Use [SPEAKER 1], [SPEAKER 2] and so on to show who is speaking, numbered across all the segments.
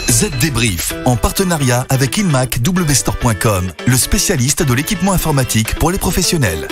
[SPEAKER 1] Z-Débrief, en partenariat avec InMac-WStore.com, le spécialiste de l'équipement informatique pour les professionnels.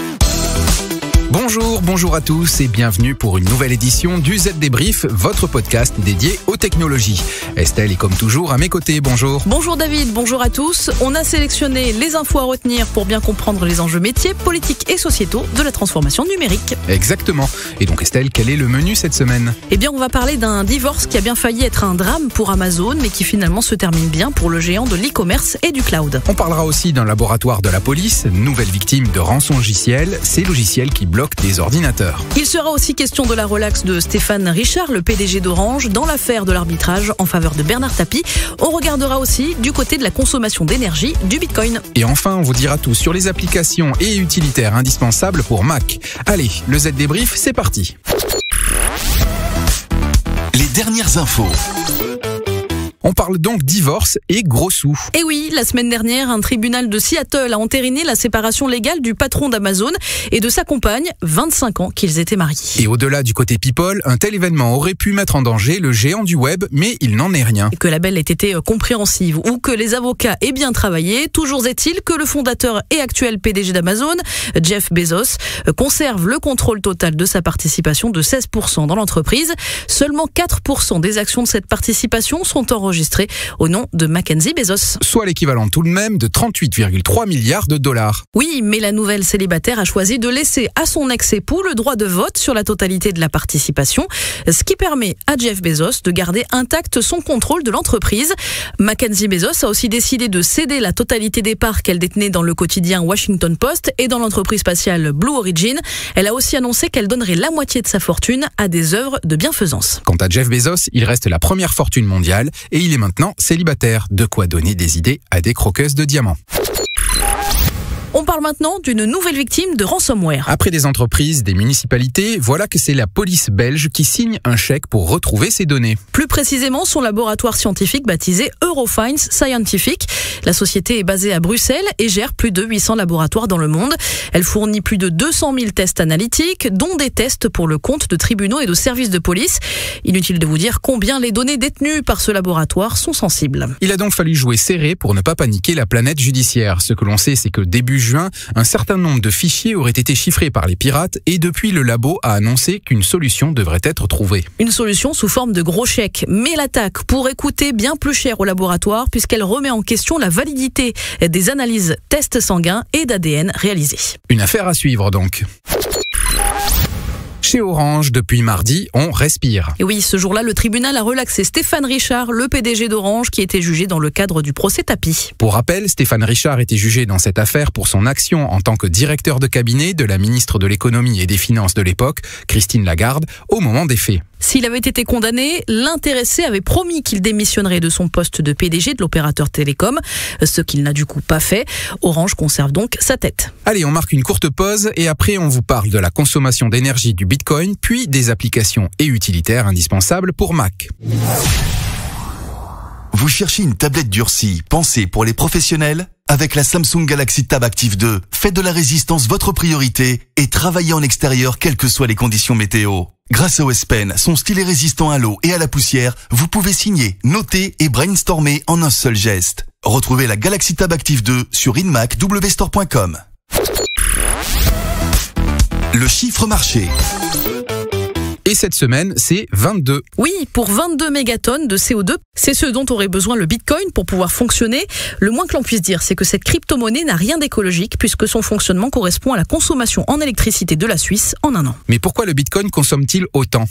[SPEAKER 2] Bonjour à tous et bienvenue pour une nouvelle édition du Z-Débrief, votre podcast dédié aux technologies. Estelle est comme toujours à mes côtés, bonjour.
[SPEAKER 3] Bonjour David, bonjour à tous. On a sélectionné les infos à retenir pour bien comprendre les enjeux métiers, politiques et sociétaux de la transformation numérique.
[SPEAKER 2] Exactement. Et donc Estelle, quel est le menu cette semaine ?
[SPEAKER 3] Eh bien, on va parler d'un divorce qui a bien failli être un drame pour Amazon, mais qui finalement se termine bien pour le géant de l'e-commerce et du cloud.
[SPEAKER 2] On parlera aussi d'un laboratoire de la police, nouvelle victime de rançongiciel, ces logiciels qui bloquent des ordinateurs.
[SPEAKER 3] Il sera aussi question de la relaxe de Stéphane Richard, le PDG d'Orange, dans l'affaire de l'arbitrage en faveur de Bernard Tapie. On regardera aussi du côté de la consommation d'énergie du Bitcoin.
[SPEAKER 2] Et enfin, on vous dira tout sur les applications et utilitaires indispensables pour Mac. Allez, le Z-Débrief, c'est parti.
[SPEAKER 1] Les dernières infos.
[SPEAKER 2] On parle donc divorce et gros sous.
[SPEAKER 3] Et oui, la semaine dernière, un tribunal de Seattle a entériné la séparation légale du patron d'Amazon et de sa compagne, 25 ans qu'ils étaient mariés.
[SPEAKER 2] Et au-delà du côté people, un tel événement aurait pu mettre en danger le géant du web, mais il n'en est rien.
[SPEAKER 3] Que la belle ait été compréhensive ou que les avocats aient bien travaillé, toujours est-il que le fondateur et actuel PDG d'Amazon, Jeff Bezos, conserve le contrôle total de sa participation de 16% dans l'entreprise. Seulement 4% des actions de cette participation sont enregistrées au nom de Mackenzie Bezos.
[SPEAKER 2] Soit l'équivalent tout de même de 38,3 milliards de dollars.
[SPEAKER 3] Oui, mais la nouvelle célibataire a choisi de laisser à son ex-époux le droit de vote sur la totalité de la participation, ce qui permet à Jeff Bezos de garder intact son contrôle de l'entreprise. Mackenzie Bezos a aussi décidé de céder la totalité des parts qu'elle détenait dans le quotidien Washington Post et dans l'entreprise spatiale Blue Origin. Elle a aussi annoncé qu'elle donnerait la moitié de sa fortune à des œuvres de bienfaisance.
[SPEAKER 2] Quant à Jeff Bezos, il reste la première fortune mondiale et il est maintenant célibataire, de quoi donner des idées à des croqueuses de diamants.
[SPEAKER 3] On parle maintenant d'une nouvelle victime de ransomware.
[SPEAKER 2] Après des entreprises, des municipalités, voilà que c'est la police belge qui signe un chèque pour retrouver ses données.
[SPEAKER 3] Plus précisément, son laboratoire scientifique baptisé Eurofins Scientific. La société est basée à Bruxelles et gère plus de 800 laboratoires dans le monde. Elle fournit plus de 200 000 tests analytiques, dont des tests pour le compte de tribunaux et de services de police. Inutile de vous dire combien les données détenues par ce laboratoire sont sensibles.
[SPEAKER 2] Il a donc fallu jouer serré pour ne pas paniquer la planète judiciaire. Ce que l'on sait, c'est que début juin, un certain nombre de fichiers auraient été chiffrés par les pirates et depuis le labo a annoncé qu'une solution devrait être trouvée.
[SPEAKER 3] Une solution sous forme de gros chèques. Mais l'attaque pourrait coûter bien plus cher au laboratoire puisqu'elle remet en question la validité des analyses tests sanguins et d'ADN réalisées.
[SPEAKER 2] Une affaire à suivre donc. Chez Orange, depuis mardi, on respire.
[SPEAKER 3] Et oui, ce jour-là, le tribunal a relaxé Stéphane Richard, le PDG d'Orange, qui était jugé dans le cadre du procès Tapie.
[SPEAKER 2] Pour rappel, Stéphane Richard était jugé dans cette affaire pour son action en tant que directeur de cabinet de la ministre de l'économie et des finances de l'époque, Christine Lagarde, au moment des faits.
[SPEAKER 3] S'il avait été condamné, l'intéressé avait promis qu'il démissionnerait de son poste de PDG de l'opérateur télécom, ce qu'il n'a du coup pas fait. Orange conserve donc sa tête.
[SPEAKER 2] Allez, on marque une courte pause et après on vous parle de la consommation d'énergie du Bitcoin, puis des applications et utilitaires indispensables pour Mac.
[SPEAKER 1] Vous cherchez une tablette durcie, pensée pour les professionnels ? Avec la Samsung Galaxy Tab Active 2, faites de la résistance votre priorité et travaillez en extérieur quelles que soient les conditions météo. Grâce au S Pen, son stylet résistant à l'eau et à la poussière, vous pouvez signer, noter et brainstormer en un seul geste. Retrouvez la Galaxy Tab Active 2 sur InMac-WStore.com. Le chiffre marché.
[SPEAKER 2] Et cette semaine, c'est 22.
[SPEAKER 3] Oui, pour 22 mégatonnes de CO2, c'est ce dont aurait besoin le Bitcoin pour pouvoir fonctionner. Le moins que l'on puisse dire, c'est que cette crypto-monnaie n'a rien d'écologique puisque son fonctionnement correspond à la consommation en électricité de la Suisse en un an.
[SPEAKER 2] Mais pourquoi le Bitcoin consomme-t-il autant ?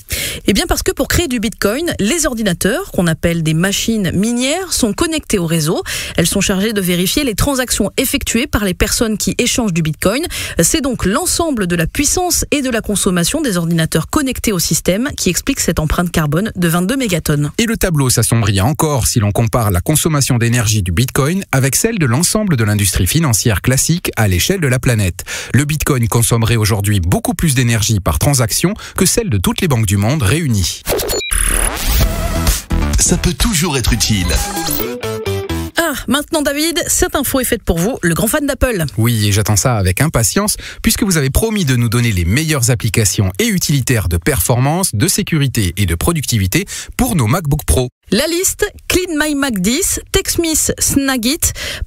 [SPEAKER 3] Eh bien parce que pour créer du Bitcoin, les ordinateurs, qu'on appelle des machines minières, sont connectés au réseau. Elles sont chargées de vérifier les transactions effectuées par les personnes qui échangent du Bitcoin. C'est donc l'ensemble de la puissance et de la consommation des ordinateurs connectés au système qui explique cette empreinte carbone de 22 mégatonnes.
[SPEAKER 2] Et le tableau s'assombrit encore si l'on compare la consommation d'énergie du Bitcoin avec celle de l'ensemble de l'industrie financière classique à l'échelle de la planète. Le Bitcoin consommerait aujourd'hui beaucoup plus d'énergie par transaction que celle de toutes les banques du monde réunies.
[SPEAKER 1] Ça peut toujours être utile.
[SPEAKER 3] Ah, maintenant David, cette info est faite pour vous, le grand fan d'Apple.
[SPEAKER 2] Oui, et j'attends ça avec impatience, puisque vous avez promis de nous donner les meilleures applications et utilitaires de performance, de sécurité et de productivité pour nos MacBook Pro.
[SPEAKER 3] La liste, Clean My Mac 10, TechSmith Snagit,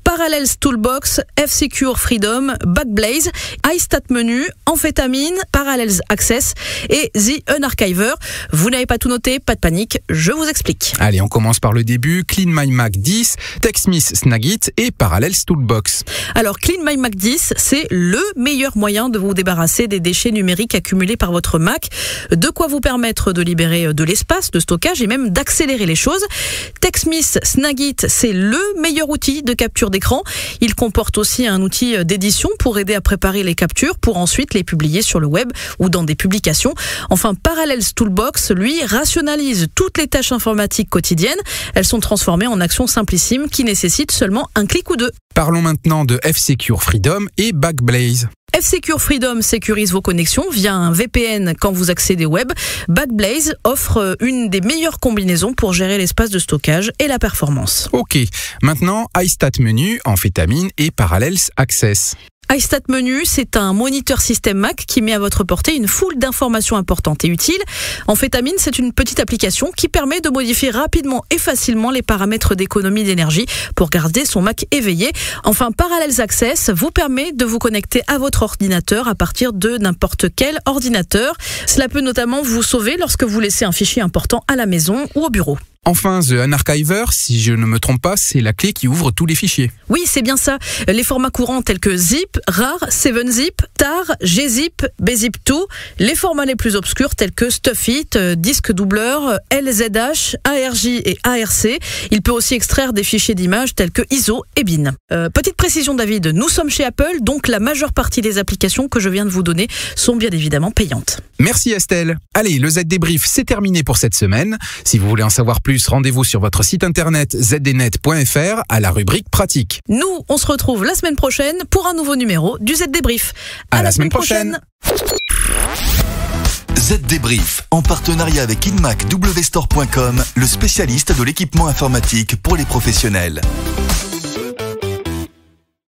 [SPEAKER 3] Parallels Toolbox, F-Secure Freedom, Backblaze, iStatMenu, Amphetamine, Parallels Access et The Unarchiver. Vous n'avez pas tout noté, pas de panique, je vous explique.
[SPEAKER 2] Allez, on commence par le début. Clean My Mac 10, TechSmith Snagit et Parallels Toolbox.
[SPEAKER 3] Alors, Clean My Mac 10, c'est le meilleur moyen de vous débarrasser des déchets numériques accumulés par votre Mac, de quoi vous permettre de libérer de l'espace, de stockage et même d'accélérer les choses. TechSmith Snagit, c'est le meilleur outil de capture d'écran. Il comporte aussi un outil d'édition pour aider à préparer les captures pour ensuite les publier sur le web ou dans des publications. Enfin, Parallels Toolbox, lui, rationalise toutes les tâches informatiques quotidiennes. Elles sont transformées en actions simplissimes qui nécessitent seulement un clic ou deux.
[SPEAKER 2] Parlons maintenant de F-Secure Freedom et Backblaze.
[SPEAKER 3] F-Secure Freedom sécurise vos connexions via un VPN quand vous accédez au web. Backblaze offre une des meilleures combinaisons pour gérer l'espace de stockage et la performance.
[SPEAKER 2] Ok, maintenant iStatMenu, Amphetamine et Parallels Access.
[SPEAKER 3] iStatMenu, c'est un moniteur système Mac qui met à votre portée une foule d'informations importantes et utiles. Amphetamine, c'est une petite application qui permet de modifier rapidement et facilement les paramètres d'économie d'énergie pour garder son Mac éveillé. Enfin, Parallels Access vous permet de vous connecter à votre ordinateur à partir de n'importe quel ordinateur. Cela peut notamment vous sauver lorsque vous laissez un fichier important à la maison ou au bureau.
[SPEAKER 2] Enfin, The Unarchiver, si je ne me trompe pas, c'est la clé qui ouvre tous les fichiers.
[SPEAKER 3] Oui, c'est bien ça. Les formats courants tels que zip, rar, 7zip, tar, gzip, bzip2, les formats les plus obscurs tels que stuffit, disque doubleur, lzh, arj et arc. Il peut aussi extraire des fichiers d'images tels que ISO et bin. Petite précision David, nous sommes chez Apple, donc la majeure partie des applications que je viens de vous donner sont bien évidemment payantes.
[SPEAKER 2] Merci Estelle. Allez, le Z Débrief, c'est terminé pour cette semaine. Si vous voulez en savoir plus, rendez-vous sur votre site internet zdnet.fr à la rubrique pratique.
[SPEAKER 3] Nous, on se retrouve la semaine prochaine pour un nouveau numéro du Z Débrief.
[SPEAKER 2] À la semaine prochaine.
[SPEAKER 1] Z Débrief, en partenariat avec InMacWstore.com, le spécialiste de l'équipement informatique pour les professionnels.